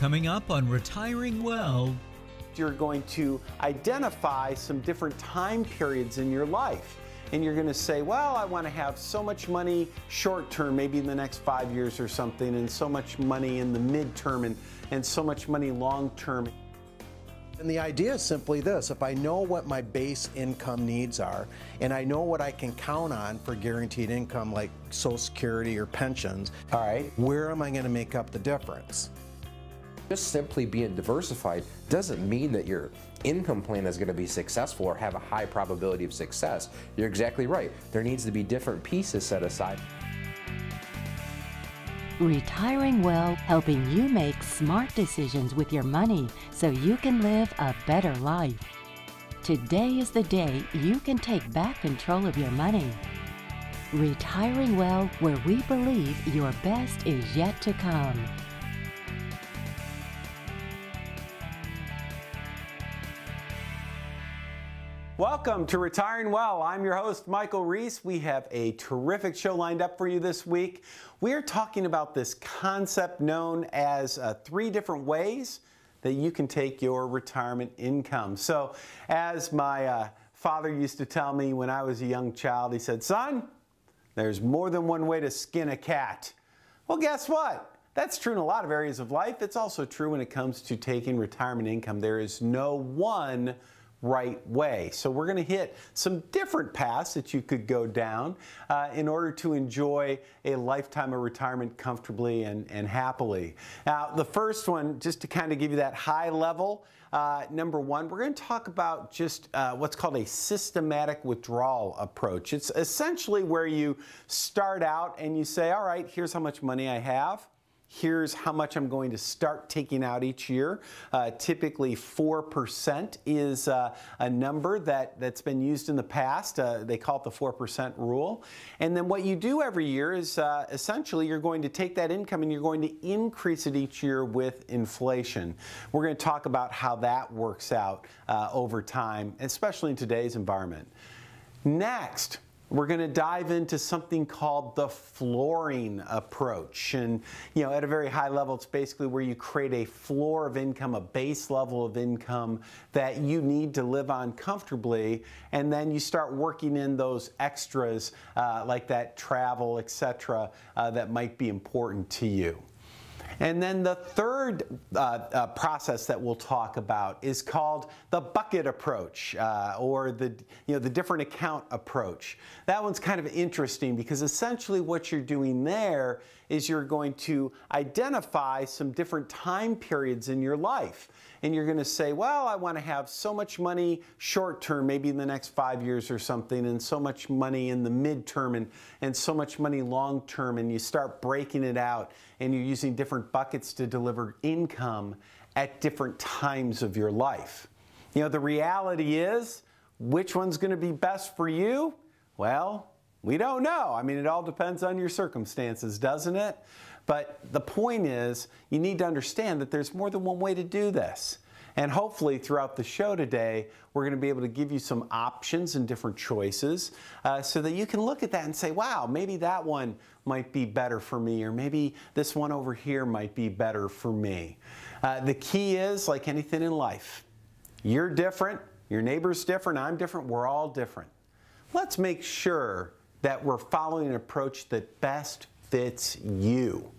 Coming up on Retiring Well. You're going to identify some different time periods in your life. And you're going to say, well, I want to have so much money short term, maybe in the next 5 years or something, and so much money in the midterm, and so much money long term. And the idea is simply this: if I know what my base income needs are, and I know what I can count on for guaranteed income like Social Security or pensions, all right, where am I going to make up the difference? Just simply being diversified doesn't mean that your income plan is going to be successful or have a high probability of success. You're exactly right. There needs to be different pieces set aside. Retiring Well, helping you make smart decisions with your money so you can live a better life. Today is the day you can take back control of your money. Retiring Well, where we believe your best is yet to come. Welcome to Retiring Well. I'm your host, Michael Reese. We have a terrific show lined up for you this week. We are talking about this concept known as 3 different ways that you can take your retirement income. So, as my father used to tell me when I was a young child, he said, son, there's more than one way to skin a cat. Well, guess what? That's true in a lot of areas of life. It's also true when it comes to taking retirement income. There is no one right way. So we're going to hit some different paths that you could go down in order to enjoy a lifetime of retirement comfortably and happily. Now, the first one, just to kind of give you that high level, number one, we're going to talk about just what's called a systematic withdrawal approach. It's essentially where you start out and you say, all right, here's how much money I have. Here's how much I'm going to start taking out each year. Typically 4% is a number that's been used in the past. They call it the 4% rule. And then what you do every year is essentially you're going to take that income and you're going to increase it each year with inflation. We're going to talk about how that works out over time, especially in today's environment. Next, we're going to dive into something called the flooring approach. And, you know, at a very high level, it's basically where you create a floor of income, a base level of income that you need to live on comfortably. And then you start working in those extras like that travel, etc., that might be important to you. And then the third process that we'll talk about is called the bucket approach, or the different account approach. That one's kind of interesting because essentially what you're doing there is you're going to identify some different time periods in your life. And you're going to say, well, I want to have so much money short term, maybe in the next 5 years or something, and so much money in the midterm, and so much money long term. And you start breaking it out, and you're using different buckets to deliver income at different times of your life. You know, the reality is, which one's going to be best for you? Well, we don't know. I mean, it all depends on your circumstances, doesn't it? But the point is, you need to understand that there's more than one way to do this. And hopefully throughout the show today, we're going to be able to give you some options and different choices so that you can look at that and say, wow, maybe that one might be better for me, or maybe this one over here might be better for me. The key is, like anything in life, you're different, your neighbor's different, I'm different, we're all different. Let's make sure that we're following an approach that best fits you.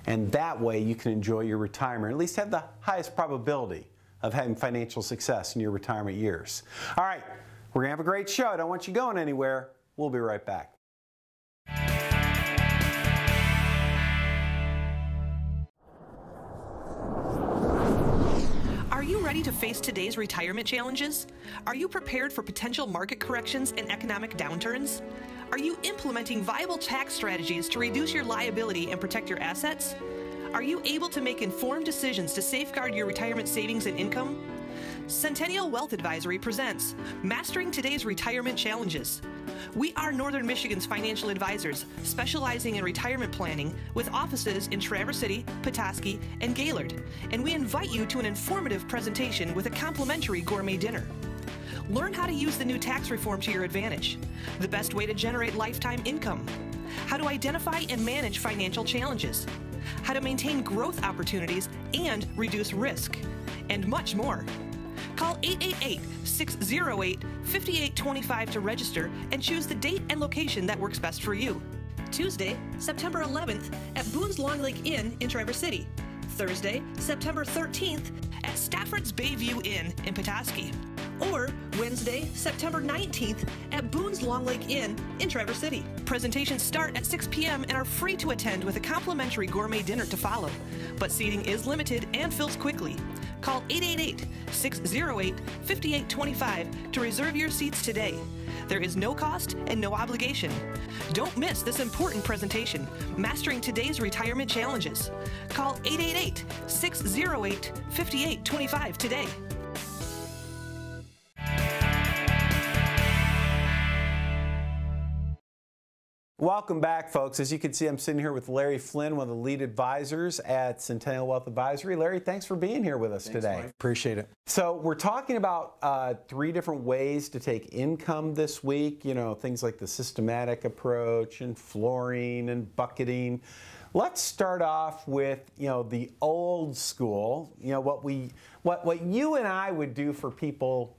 And that way you can enjoy your retirement, or at least have the highest probability of having financial success in your retirement years. All right, we're going to have a great show. I don't want you going anywhere. We'll be right back. Are you ready to face today's retirement challenges? Are you prepared for potential market corrections and economic downturns? Are you implementing viable tax strategies to reduce your liability and protect your assets? Are you able to make informed decisions to safeguard your retirement savings and income? Centennial Wealth Advisory presents Mastering Today's Retirement Challenges. We are Northern Michigan's financial advisors, specializing in retirement planning with offices in Traverse City, Petoskey, and Gaylord, and we invite you to an informative presentation with a complimentary gourmet dinner. Learn how to use the new tax reform to your advantage, the best way to generate lifetime income, how to identify and manage financial challenges, how to maintain growth opportunities and reduce risk, and much more. Call 888-608-5825 to register and choose the date and location that works best for you. Tuesday, September 11th at Boone's Long Lake Inn in Traverse City. Thursday, September 13th at Stafford's Bayview Inn in Petoskey. Or Wednesday, September 19th at Boone's Long Lake Inn in Traverse City. Presentations start at 6 p.m. and are free to attend with a complimentary gourmet dinner to follow. But seating is limited and fills quickly. Call 888-608-5825 to reserve your seats today. There is no cost and no obligation. Don't miss this important presentation, Mastering Today's Retirement Challenges. Call 888-608-5825 today. Welcome back, folks. As you can see, I'm sitting here with Larry Flynn, one of the lead advisors at Centennial Wealth Advisory. Larry, thanks for being here with us today. Mike. Appreciate it. So we're talking about 3 different ways to take income this week, you know, things like the systematic approach and flooring and bucketing. Let's start off with, you know, the old school, you know, what you and I would do for people,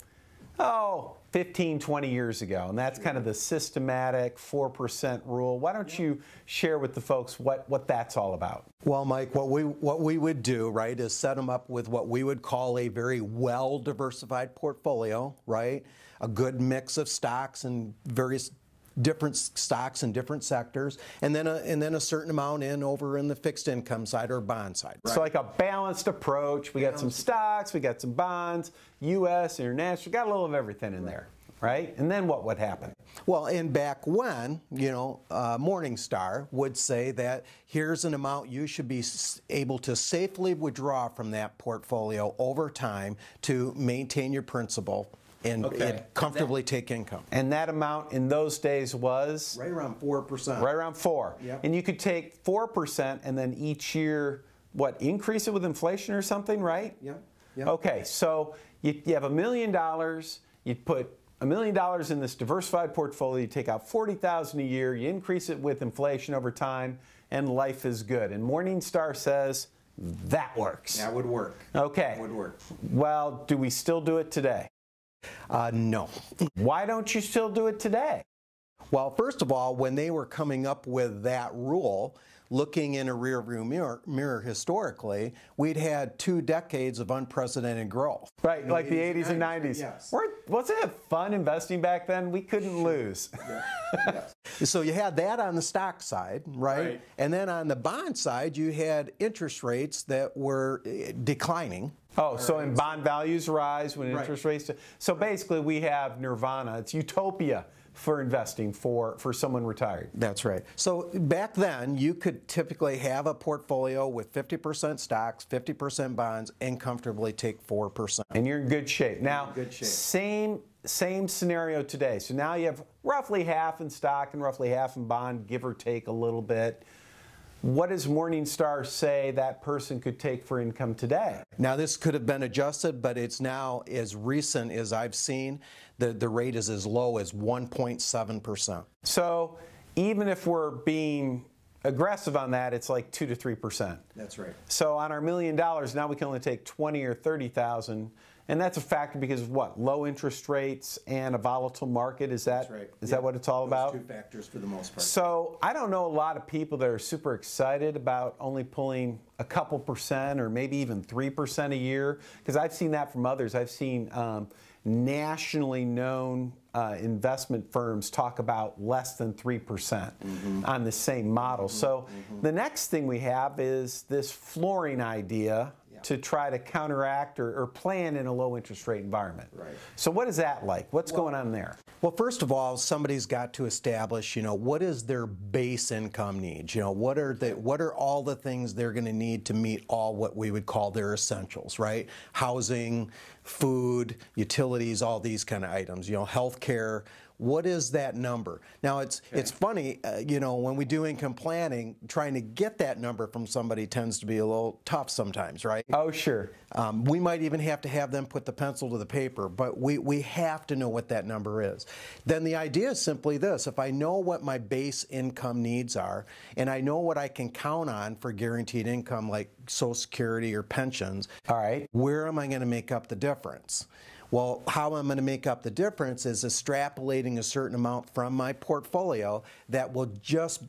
15, 20 years ago, and that's kind of the systematic 4% rule. Why don't you share with the folks what that's all about? Well, Mike, what we would do, right, is set them up with what we would call a very well-diversified portfolio, right? A good mix of stocks and various different stocks in different sectors, and then a certain amount over in the fixed income side or bond side. Right? So like a balanced approach. We got some stocks, we got some bonds, U.S., international, got a little of everything in there, right? And then what would happen? Well, and back when, you know, Morningstar would say that here's an amount you should be able to safely withdraw from that portfolio over time to maintain your principal and comfortably take income. And that amount in those days was? Right around 4%. Right around 4. Yep. And you could take 4% and then each year, increase it with inflation or something, right? Yeah. Yep. Okay, so you have $1 million, you put $1 million in this diversified portfolio, you take out $40,000 a year, you increase it with inflation over time, and life is good. And Morningstar says that works. That would work. Okay. That would work. Well, do we still do it today? No. Why don't you still do it today? Well, first of all, when they were coming up with that rule, looking in a rearview mirror historically, we'd had 2 decades of unprecedented growth. Right, like the 80s and 90s. Yes. Wasn't it fun investing back then? We couldn't lose. Yeah. Yes. So you had that on the stock side, right? And then on the bond side, you had interest rates that were declining. Oh, so in bond values rise when interest rates... So basically we have nirvana. It's utopia for investing for someone retired. That's right. So back then, you could typically have a portfolio with 50% stocks, 50% bonds, and comfortably take 4%. And you're in good shape. Now, same scenario today. So now you have roughly half in stock and roughly half in bond, give or take a little bit. What does Morningstar say that person could take for income today? Now, this could have been adjusted, but it's now as recent as I've seen. The rate is as low as 1.7%. So even if we're being aggressive on that, it's like 2 to 3%. That's right. So on our $1 million, now we can only take 20 or 30,000. And that's a factor because of what? Low interest rates and a volatile market. Is that is that what it's all about? Those 2 factors for the most part. So I don't know a lot of people that are super excited about only pulling a couple percent or maybe even 3% a year, because I've seen that from others. I've seen nationally known investment firms talk about less than 3% on the same model. So the next thing we have is this flooring idea to try to counteract or plan in a low interest rate environment. Right. So what is that like? What's going on there? Well, first of all, somebody's got to establish, you know, what is their base income needs? You know, what are all the things they're going to need to meet all what we would call their essentials, right? Housing, food, utilities, all these kind of items. You know, healthcare, what is that number? Now, it's funny, you know, when we do income planning, trying to get that number from somebody tends to be a little tough sometimes, right? Oh, sure. We might even have to have them put the pencil to the paper, but we have to know what that number is. Then the idea is simply this: if I know what my base income needs are, and I know what I can count on for guaranteed income like Social Security or pensions, all right, where am I going to make up the difference? Well, how I'm going to make up the difference is extrapolating a certain amount from my portfolio that will just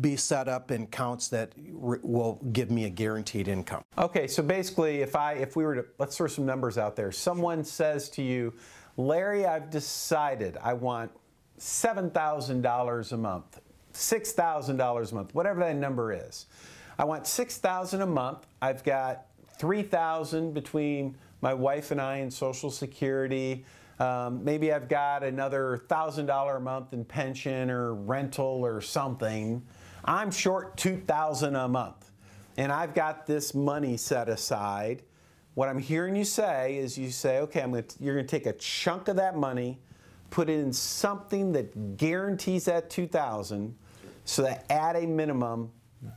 be set up in accounts that will give me a guaranteed income. Okay, so basically, if we were to, let's throw some numbers out there. Someone says to you, Larry, I've decided I want $7,000 a month, $6,000 a month, whatever that number is. I want $6,000 a month. I've got $3,000 between my wife and I in Social Security. Maybe I've got another $1,000 a month in pension or rental or something. I'm short $2,000 a month, and I've got this money set aside. What I'm hearing you say is, you say, okay, you're going to take a chunk of that money, put it in something that guarantees that $2,000, so that at a minimum,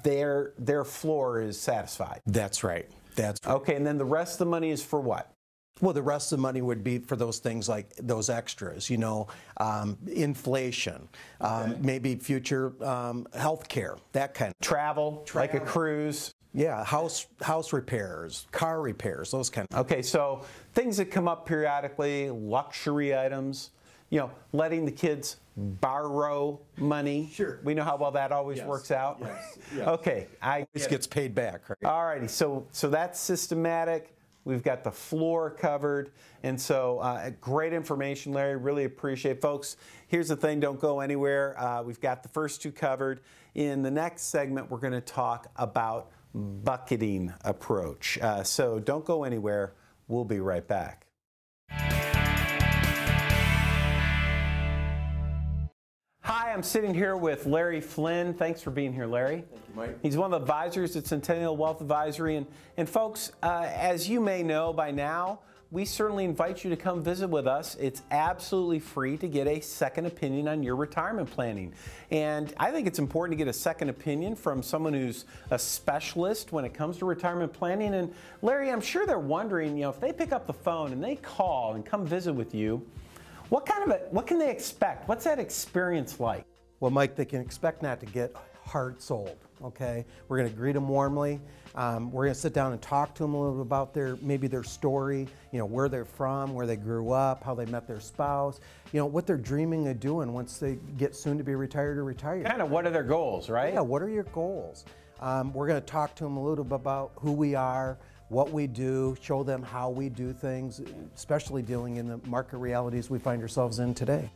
their floor is satisfied. That's right. That's right. Okay, and then the rest of the money is for what? Well, the rest of the money would be for those things like those extras, you know, inflation, maybe future health care, that kind of travel, like a cruise. Yeah, house repairs, car repairs, those kind of. Okay, so things that come up periodically, luxury items, you know, letting the kids borrow money. Sure. We know how well that always works out. Yes. Yes. Okay. This gets paid back, right? All righty. So that's systematic. We've got the floor covered. And so great information, Larry. Really appreciate it. Folks, here's the thing. Don't go anywhere. We've got the first two covered. In the next segment, we're going to talk about bucketing approach. So don't go anywhere. We'll be right back. Hi, I'm sitting here with Larry Flynn. Thanks for being here, Larry. Thank you, Mike. He's one of the advisors at Centennial Wealth Advisory. And folks, as you may know by now, we certainly invite you to come visit with us. It's absolutely free to get a second opinion on your retirement planning. And I think it's important to get a second opinion from someone who's a specialist when it comes to retirement planning. And Larry, I'm sure they're wondering, you know, if they pick up the phone and they call and come visit with you, what can they expect? What's that experience like? Well, Mike, they can expect not to get hard sold, okay? We're going to greet them warmly. We're going to sit down and talk to them a little bit about maybe their story, you know, where they're from, where they grew up, how they met their spouse, you know, what they're dreaming of doing once they get soon to be retired or retired. Kind of what are their goals, right? Yeah, what are your goals? We're going to talk to them a little bit about who we are, what we do, show them how we do things, especially dealing in the market realities we find ourselves in today.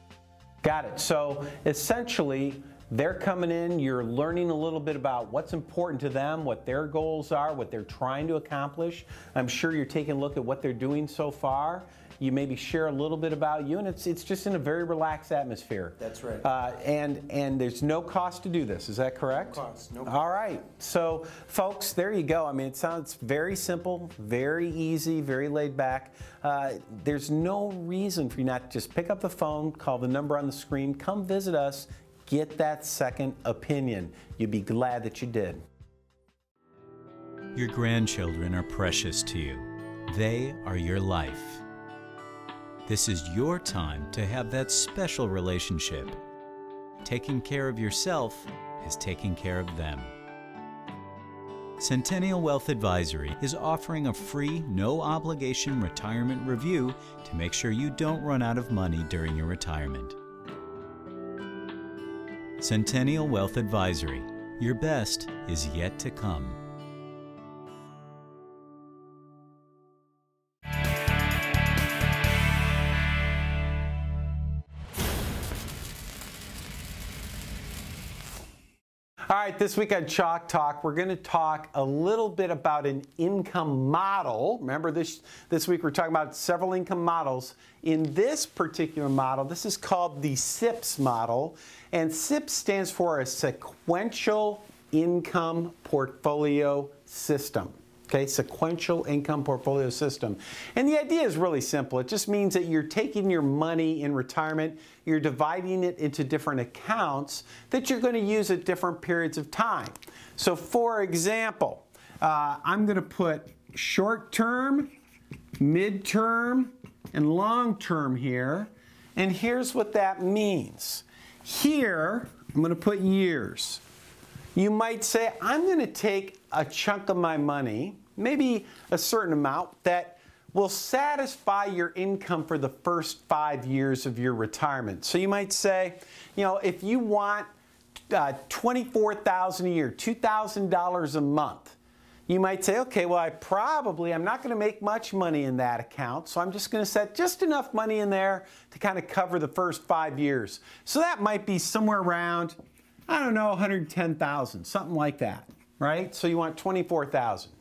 Got it. So essentially, they're coming in, you're learning a little bit about what's important to them, what their goals are, what they're trying to accomplish. I'm sure you're taking a look at what they're doing so far. You maybe share a little bit about you, and it's just in a very relaxed atmosphere. That's right. And there's no cost to do this. Is that correct? No cost. No cost. All right. So, folks, there you go. I mean, it sounds very simple, very easy, very laid back. There's no reason for you not to just pick up the phone, call the number on the screen, come visit us, get that second opinion. You'd be glad that you did. Your grandchildren are precious to you. They are your life. This is your time to have that special relationship. Taking care of yourself is taking care of them. Centennial Wealth Advisory is offering a free, no-obligation retirement review to make sure you don't run out of money during your retirement. Centennial Wealth Advisory. Your best is yet to come. All right, this week on Chalk Talk, we're going to talk a little bit about an income model. Remember, this week we're talking about several income models. In this particular model, this is called the SIPS model, and SIPS stands for a sequential income portfolio system. Okay, sequential income portfolio system. And the idea is really simple. It just means that you're taking your money in retirement, you're dividing it into different accounts that you're going to use at different periods of time. So for example, I'm going to put short-term, mid-term, and long-term here. And here's what that means. Here, I'm going to put years. You might say, I'm going to take a chunk of my money, maybe a certain amount, that will satisfy your income for the first 5 years of your retirement. So you might say, if you want $24,000 a year, $2,000 a month, you might say, okay, well, I'm not going to make much money in that account, so I'm just going to set just enough money in there to kind of cover the first 5 years. So that might be somewhere around, I don't know, 110,000, something like that, right? So you want 24,000.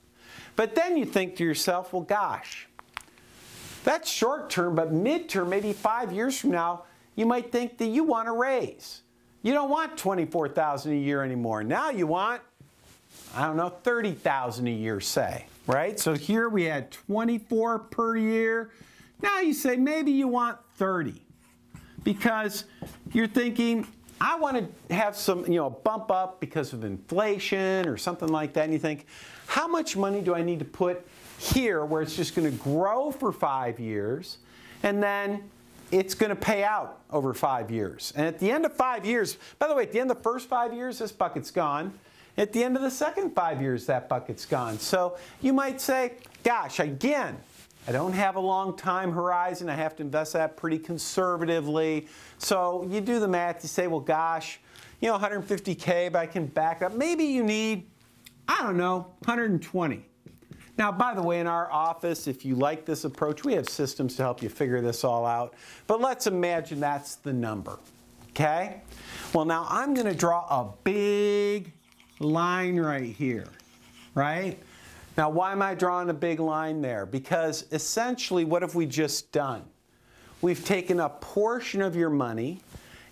But then you think to yourself, well, gosh, that's short term, but mid-term, maybe 5 years from now, you might think that you want a raise. You don't want 24,000 a year anymore. Now you want, I don't know, 30,000 a year, say, right? So here we had 24 per year. Now you say maybe you want 30 because you're thinking, I want to have some, bump up because of inflation or something like that. And you think, how much money do I need to put here where it's just going to grow for 5 years and then it's going to pay out over 5 years? And at the end of 5 years, by the way, at the end of the first 5 years, this bucket's gone. At the end of the second 5 years, that bucket's gone. So you might say, gosh, again, I don't have a long time horizon. I have to invest that pretty conservatively. So you do the math. You say, well, gosh, 150K, but I can back up. Maybe you need, I don't know, 120. Now, by the way, in our office, if you like this approach, we have systems to help you figure this all out. But let's imagine that's the number, okay? Well, now I'm going to draw a big line right here, right? Now, why am I drawing a big line there? Because essentially, what have we just done? We've taken a portion of your money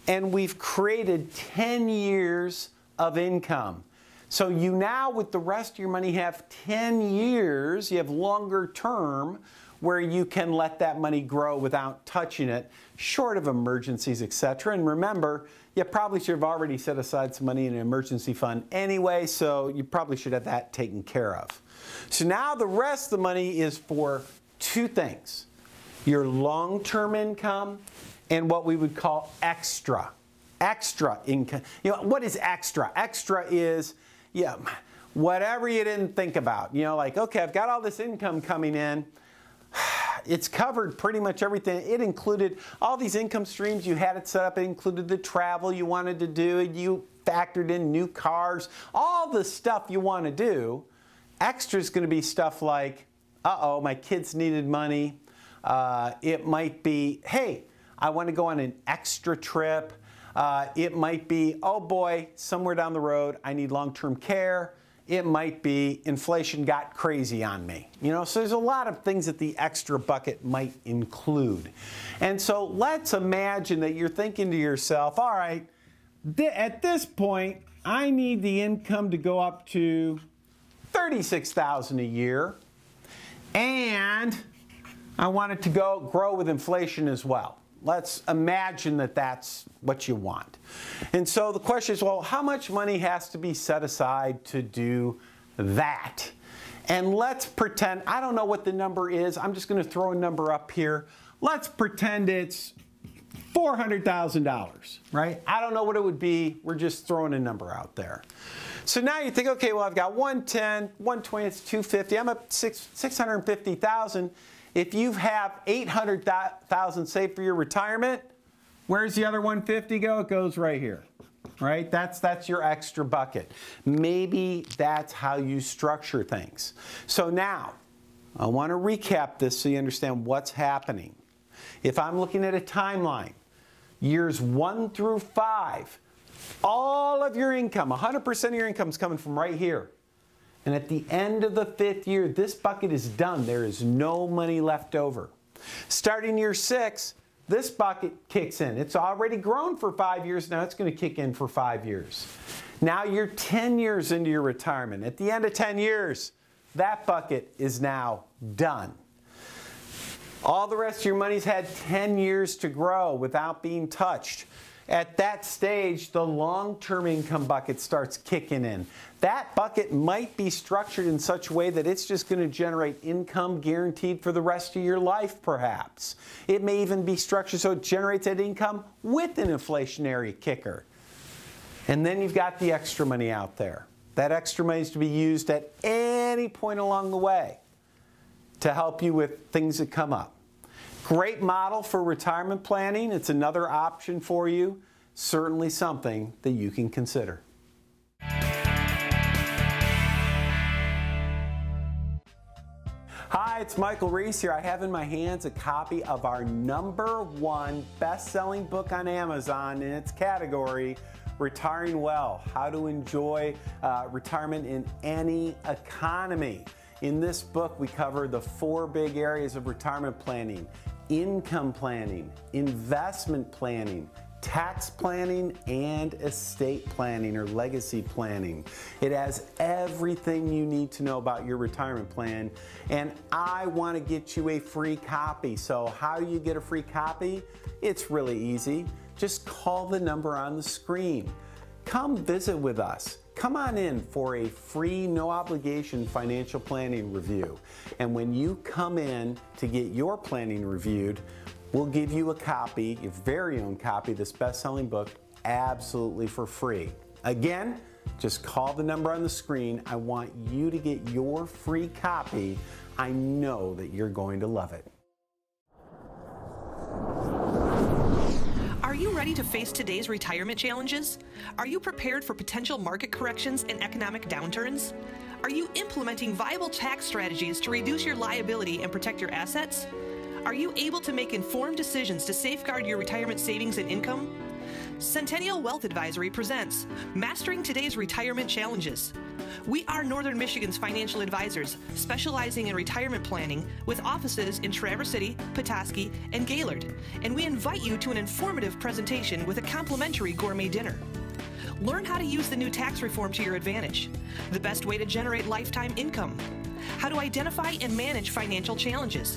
and we've created 10 years of income. So you now, with the rest of your money, have 10 years, you have longer term, where you can let that money grow without touching it, short of emergencies, etc. And remember, you probably should have already set aside some money in an emergency fund anyway, so you probably should have that taken care of. So now the rest of the money is for two things: your long-term income and what we would call extra income. What is extra? Extra is, whatever you didn't think about. Like, okay, I've got all this income coming in. It's covered pretty much everything. It included all these income streams. You had it set up. It included the travel you wanted to do. You factored in new cars, all the stuff you want to do. Extra is going to be stuff like, uh-oh, my kids needed money. It might be, hey, I want to go on an extra trip. It might be, oh boy, somewhere down the road, I need long-term care. It might be inflation got crazy on me. So there's a lot of things that the extra bucket might include. And so let's imagine that you're thinking to yourself, all right, at this point, I need the income to go up to $36,000 a year, and I want it to grow with inflation as well. Let's imagine that that's what you want. And so the question is, well, how much money has to be set aside to do that? And let's pretend, I don't know what the number is. I'm just going to throw a number up here. Let's pretend it's $400,000, right? I don't know what it would be. We're just throwing a number out there. So now you think, okay, well, I've got 110, 120, it's 250. I'm up 650,000. If you have 800,000 saved for your retirement, where's the other 150 go? It goes right here, right? That's your extra bucket. Maybe that's how you structure things. So now, I want to recap this so you understand what's happening. If I'm looking at a timeline, years 1 through 5, all of your income, 100% of your income is coming from right here. And at the end of the 5th year, this bucket is done. There is no money left over. Starting year 6, this bucket kicks in. It's already grown for 5 years. Now it's going to kick in for 5 years. Now you're 10 years into your retirement. At the end of 10 years, that bucket is now done. All the rest of your money's had 10 years to grow without being touched. At that stage, the long-term income bucket starts kicking in. That bucket might be structured in such a way that it's just going to generate income guaranteed for the rest of your life, perhaps. It may even be structured so it generates that income with an inflationary kicker. And then you've got the extra money out there. That extra money is to be used at any point along the way to help you with things that come up. Great model for retirement planning. It's another option for you. Certainly something that you can consider. Hi, it's Michael Reese here. I have in my hands a copy of our #1 best-selling book on Amazon in its category, Retiring Well, How to Enjoy Retirement in Any Economy. In this book, we cover the 4 big areas of retirement planning: income planning, investment planning, tax planning, and estate planning or legacy planning. It has everything you need to know about your retirement plan, and I want to get you a free copy. So how do you get a free copy? It's really easy. Just call the number on the screen. Come visit with us. Come on in for a free, no obligation financial planning review. And when you come in to get your planning reviewed, we'll give you a copy, your very own copy of this best-selling book, absolutely for free. Again, just call the number on the screen. I want you to get your free copy. I know that you're going to love it. Are you ready to face today's retirement challenges? Are you prepared for potential market corrections and economic downturns? Are you implementing viable tax strategies to reduce your liability and protect your assets? Are you able to make informed decisions to safeguard your retirement savings and income? Centennial Wealth Advisory presents Mastering Today's Retirement Challenges. We are Northern Michigan's financial advisors specializing in retirement planning with offices in Traverse City, Petoskey, and Gaylord, and we invite you to an informative presentation with a complimentary gourmet dinner. Learn how to use the new tax reform to your advantage, the best way to generate lifetime income, how to identify and manage financial challenges,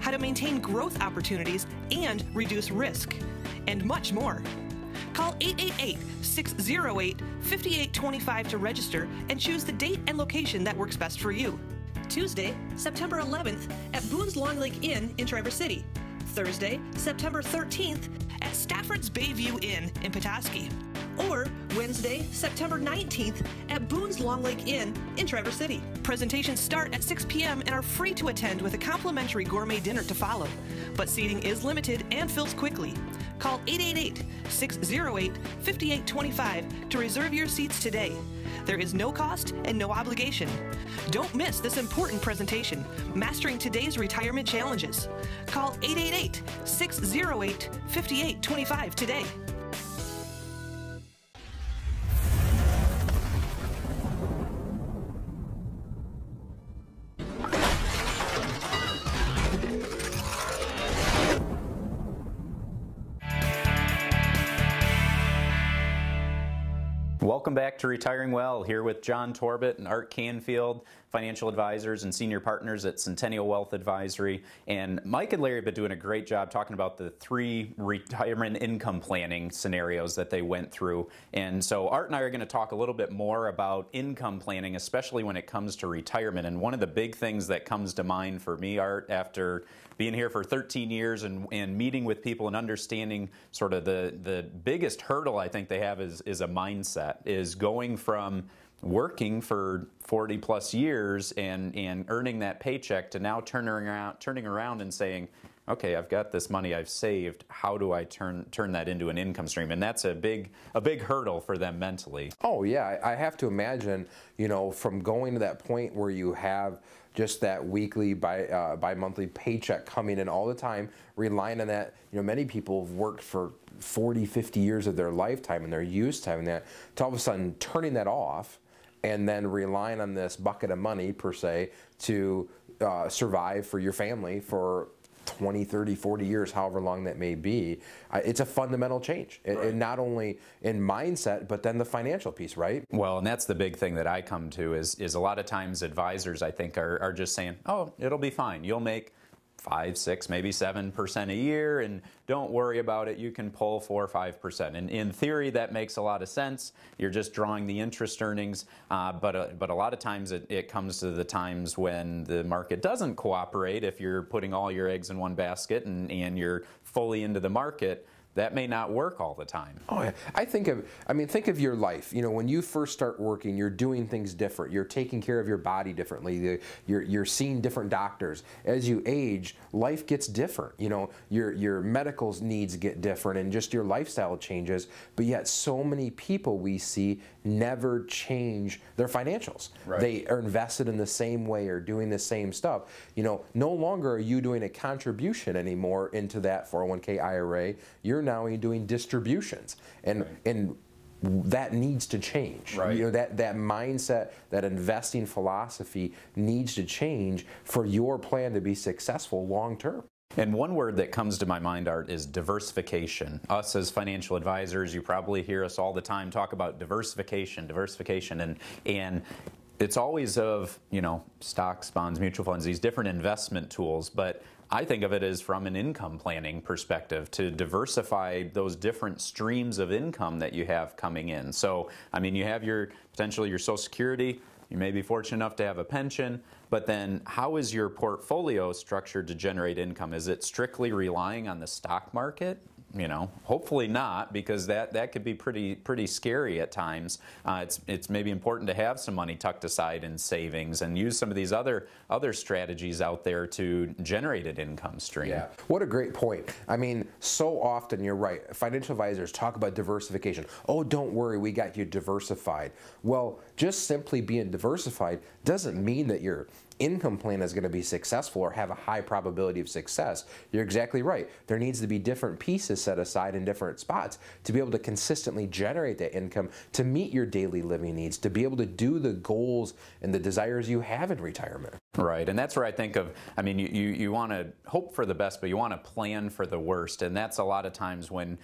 how to maintain growth opportunities and reduce risk, and much more. Call 888-608-5825 to register and choose the date and location that works best for you. Tuesday, September 11th at Boone's Long Lake Inn in Traverse City. Thursday, September 13th at Stafford's Bayview Inn in Petoskey. Or Wednesday, September 19th at Boone's Long Lake Inn in Traverse City. Presentations start at 6 p.m. and are free to attend with a complimentary gourmet dinner to follow. But seating is limited and fills quickly. Call 888-608-5825 to reserve your seats today. There is no cost and no obligation. Don't miss this important presentation, Mastering Today's Retirement Challenges. Call 888-608-5825 today. Welcome back to Retiring Well, here with John Torbett and Art Canfield, financial advisors and senior partners at Centennial Wealth Advisory. And Mike and Larry have been doing a great job talking about the 3 retirement income planning scenarios that they went through. And so Art and I are going to talk a little bit more about income planning, especially when it comes to retirement. And one of the big things that comes to mind for me, Art, after being here for 13 years and meeting with people and understanding sort of the biggest hurdle I think they have is a mindset, is going from working for 40 plus years and earning that paycheck to now turning around and saying, okay, I've got this money I've saved, how do I turn that into an income stream? And that's a big hurdle for them mentally. Oh yeah, I have to imagine, you know, from going to that point where you have just that weekly, bi-monthly paycheck coming in all the time, relying on that. You know, many people have worked for 40, 50 years of their lifetime and they're used to having that, to all of a sudden turning that off and then relying on this bucket of money, per se, to survive for your family for 20, 30, 40 years, however long that may be, it's a fundamental change. And not only in mindset, but then the financial piece, right? Well, and that's the big thing that I come to is a lot of times advisors, I think, are just saying, oh, it'll be fine. You'll make 5, 6, maybe 7% a year, and don't worry about it. You can pull 4 or 5%. And in theory, that makes a lot of sense. You're just drawing the interest earnings, but a lot of times it comes to the times when the market doesn't cooperate. If you're putting all your eggs in one basket and you're fully into the market, that may not work all the time. Oh yeah, think of your life. You know, when you first start working, you're doing things different. You're taking care of your body differently. You're seeing different doctors. As you age, life gets different. You know, your medical needs get different, and just your lifestyle changes. But yet, so many people we see never change their financials. Right. They are invested in the same way or doing the same stuff. You know, no longer are you doing a contribution anymore into that 401k IRA. You're now doing distributions, and that needs to change. Right. You know, that mindset, that investing philosophy needs to change for your plan to be successful long term. And one word that comes to my mind, Art, is diversification. Us as financial advisors, you probably hear us all the time talk about diversification, and it's always of, you know, stocks, bonds, mutual funds, these different investment tools, but I think of it as from an income planning perspective, to diversify those different streams of income that you have coming in. So, I mean, you have potentially your Social Security, you may be fortunate enough to have a pension, but then how is your portfolio structured to generate income? Is it strictly relying on the stock market? You know, hopefully not, because that could be pretty scary at times. It's maybe important to have some money tucked aside in savings and use some of these other strategies out there to generate an income stream. Yeah, what a great point. I mean, so often you're right. Financial advisors talk about diversification. Oh, don't worry, we got you diversified. Well, just simply being diversified doesn't mean that your income plan is going to be successful or have a high probability of success. You're exactly right. There needs to be different pieces set aside in different spots to be able to consistently generate that income to meet your daily living needs, to be able to do the goals and the desires you have in retirement. Right, and that's where I think of, I mean, you want to hope for the best, but you want to plan for the worst, and that's a lot of times when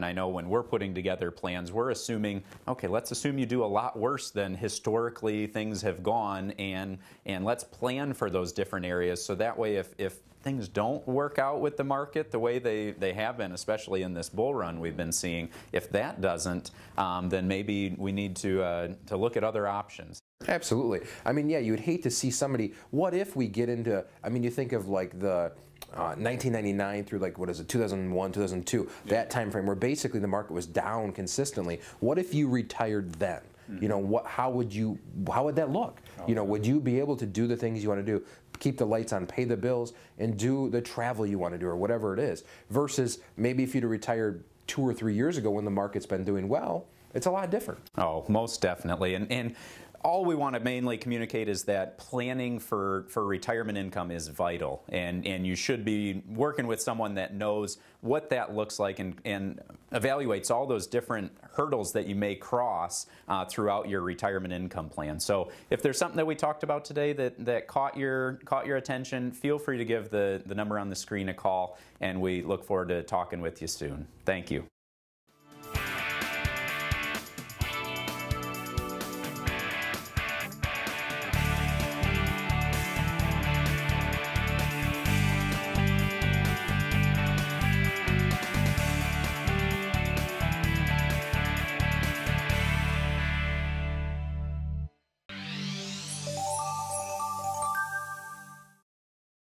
I know when we're putting together plans, we're assuming, okay, let's assume you do a lot worse than historically things have gone, and let's plan for those different areas, so that way if things don't work out with the market the way they have been, especially in this bull run we've been seeing, if that doesn't, then maybe we need to look at other options. Absolutely. I mean, yeah, you would hate to see somebody, what if we get into, I mean, you think of like the 1999 through like, what is it, 2001, 2002, that time frame where basically the market was down consistently. What if you retired then? You know, how would that look? You know, would you be able to do the things you want to do, keep the lights on, pay the bills, and do the travel you want to do or whatever it is, versus maybe if you'd have retired 2 or 3 years ago when the market's been doing well, it's a lot different. Oh, most definitely. And all we want to mainly communicate is that planning for retirement income is vital, and you should be working with someone that knows what that looks like and evaluates all those different hurdles that you may cross throughout your retirement income plan. So if there's something that we talked about today that caught your attention, feel free to give the number on the screen a call, and we look forward to talking with you soon. Thank you.